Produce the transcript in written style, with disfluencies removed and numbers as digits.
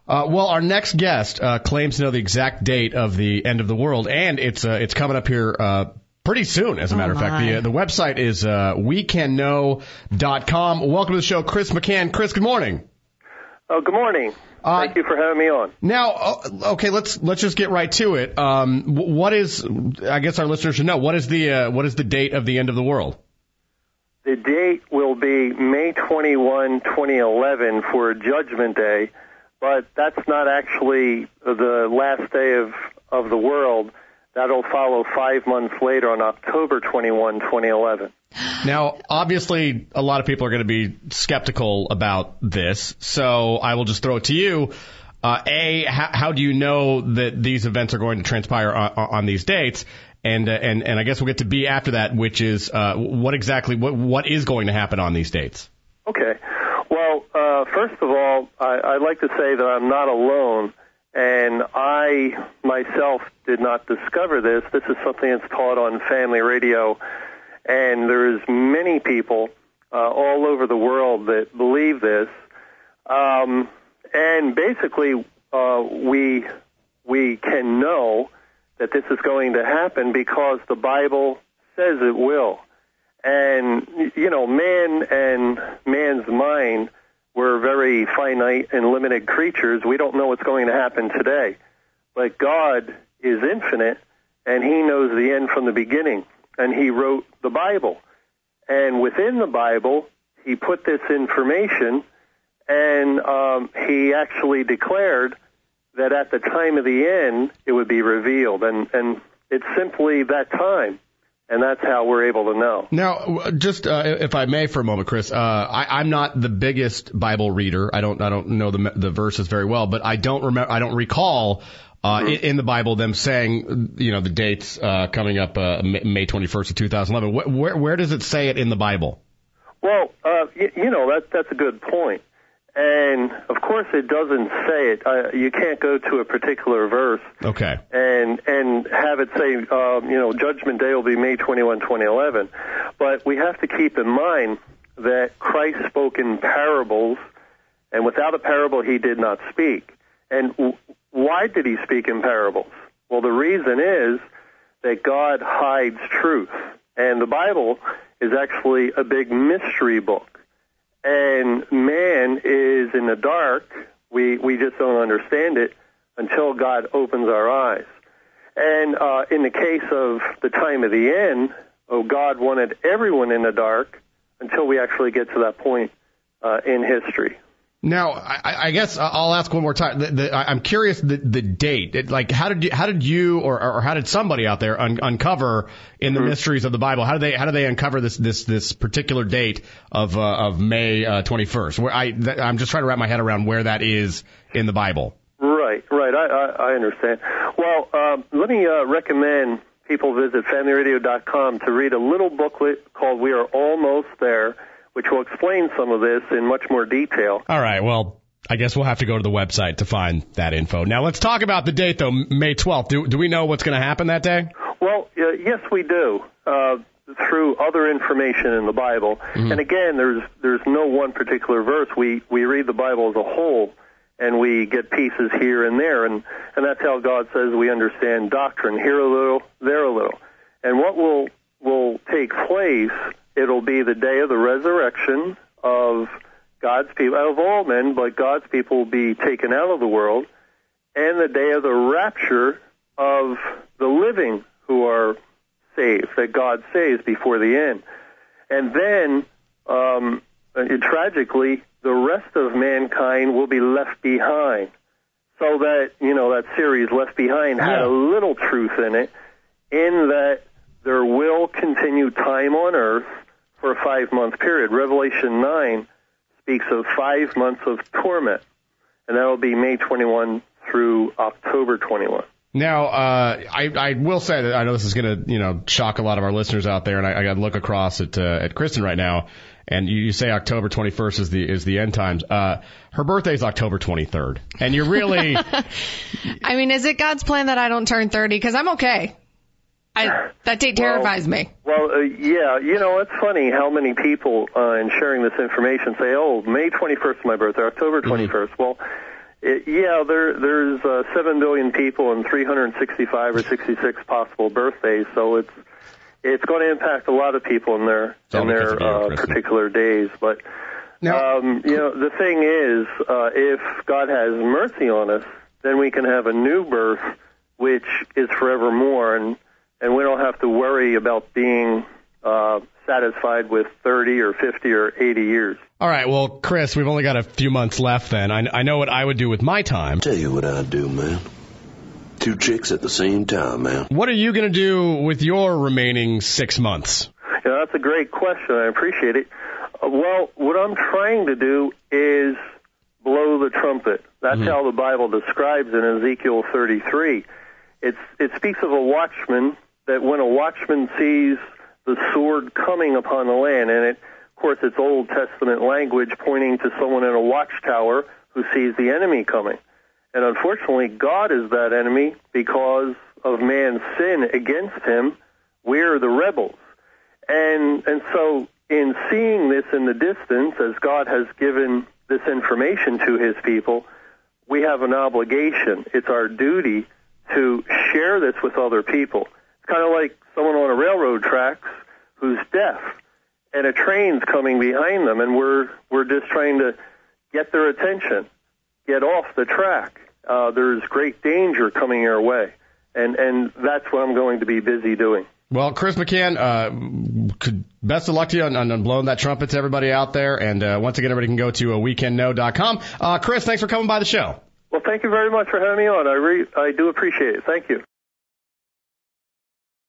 Well, our next guest claims to know the exact date of the end of the world, and it's coming up here pretty soon, as a matter of fact. The website is wecanknow.com. Welcome to the show, Chris McCann. Chris, good morning. Oh, good morning. Thank you for having me on. Now, okay, let's just get right to it. What is? I guess our listeners should know what is the date of the end of the world? The date will be May 21, 2011 for Judgment Day, but that's not actually the last day of the world. That'll follow 5 months later on October 21, 2011. Now, obviously, a lot of people are going to be skeptical about this, so I will just throw it to you. How do you know that these events are going to transpire on these dates? And I guess we'll get to B after that, which is what is going to happen on these dates? Okay. Well, first of all, I'd like to say that I'm not alone, and I myself did not discover this. This is something that's taught on family radio, and there's many people all over the world that believe this. And basically, we can know that this is going to happen because the Bible says it will. And, man and man's mind, we're very finite and limited creatures. We don't know what's going to happen today. But God is infinite, and he knows the end from the beginning. And he wrote the Bible. And within the Bible, he put this information, and he actually declared that at the time of the end, it would be revealed. And it's simply that time. And that's how we're able to know. Now, just if I may for a moment, Chris, I'm not the biggest Bible reader. I don't know the verses very well, but I don't recall in the Bible them saying, the dates coming up May 21st of 2011. Where does it say it in the Bible? Well, that's a good point. And, of course, it doesn't say it. You can't go to a particular verse and have it say, Judgment Day will be May 21, 2011. But we have to keep in mind that Christ spoke in parables, and without a parable he did not speak. And why did he speak in parables? Well, the reason is that God hides truth. And the Bible is actually a big mystery book. And man is in the dark. We just don't understand it until God opens our eyes. And in the case of the time of the end, God wanted everyone in the dark until we actually get to that point in history. Now, I guess I'll ask one more time. I'm curious the date. How did you or how did somebody out there uncover in the mysteries of the Bible? How do they uncover this particular date of May 21st? I'm just trying to wrap my head around where that is in the Bible. Right. I understand. Well, let me recommend people visit familyradio.com to read a little booklet called "We Are Almost There," which will explain some of this in much more detail. All right, well, I guess we'll have to go to the website to find that info. Now, let's talk about the date, though, May 12th. Do we know what's going to happen that day? Well, yes, we do, through other information in the Bible. Mm-hmm. And again, there's no one particular verse. We read the Bible as a whole, and we get pieces here and there, and that's how God says we understand doctrine, here a little, there a little. And what will take place, it'll be the day of the resurrection of God's people, of all men, but God's people will be taken out of the world, and the day of the rapture of the living who are saved, that God saves before the end. And then, tragically, the rest of mankind will be left behind. So that, that series, Left Behind, had a little truth in it, in that there will continue time on earth for a 5-month period. Revelation 9 speaks of 5 months of torment, and that will be May 21 through October 21. Now, I will say that I know this is going to, shock a lot of our listeners out there, and I got to look across at Kristen right now, and you say October 21st is the end times. Her birthday is October 23rd, and you're really... I mean, is it God's plan that I don't turn 30? Because I'm okay. That date terrifies me. Well, yeah, it's funny how many people in sharing this information say, May 21st is my birthday, October 21st. Mm-hmm. Well, There's 7 billion people and 365 or 66 possible birthdays, so it's going to impact a lot of people in their particular days. But now, the thing is, if God has mercy on us, then we can have a new birth, which is forevermore, and we don't have to worry about being satisfied with 30 or 50 or 80 years. All right, well, Chris, we've only got a few months left then. I know what I would do with my time. Tell you what I'd do, man. 2 chicks at the same time, man. What are you going to do with your remaining 6 months? Yeah, that's a great question. I appreciate it. Well, what I'm trying to do is blow the trumpet. That's how the Bible describes in Ezekiel 33. It speaks of a watchman, that when a watchman sees the sword coming upon the land, and of course it's Old Testament language pointing to someone in a watchtower who sees the enemy coming. And unfortunately, God is that enemy because of man's sin against him. We're the rebels. And so in seeing this in the distance, as God has given this information to his people, we have an obligation. It's our duty to share this with other people. It's kind of like someone on a railroad tracks who's deaf, and a train's coming behind them, and we're just trying to get their attention, get off the track. There's great danger coming our way, and that's what I'm going to be busy doing. Well, Chris McCann, best of luck to you on blowing that trumpet to everybody out there. And once again, everybody can go to weekendknow.com. Chris, thanks for coming by the show. Well, thank you very much for having me on. I do appreciate it. Thank you.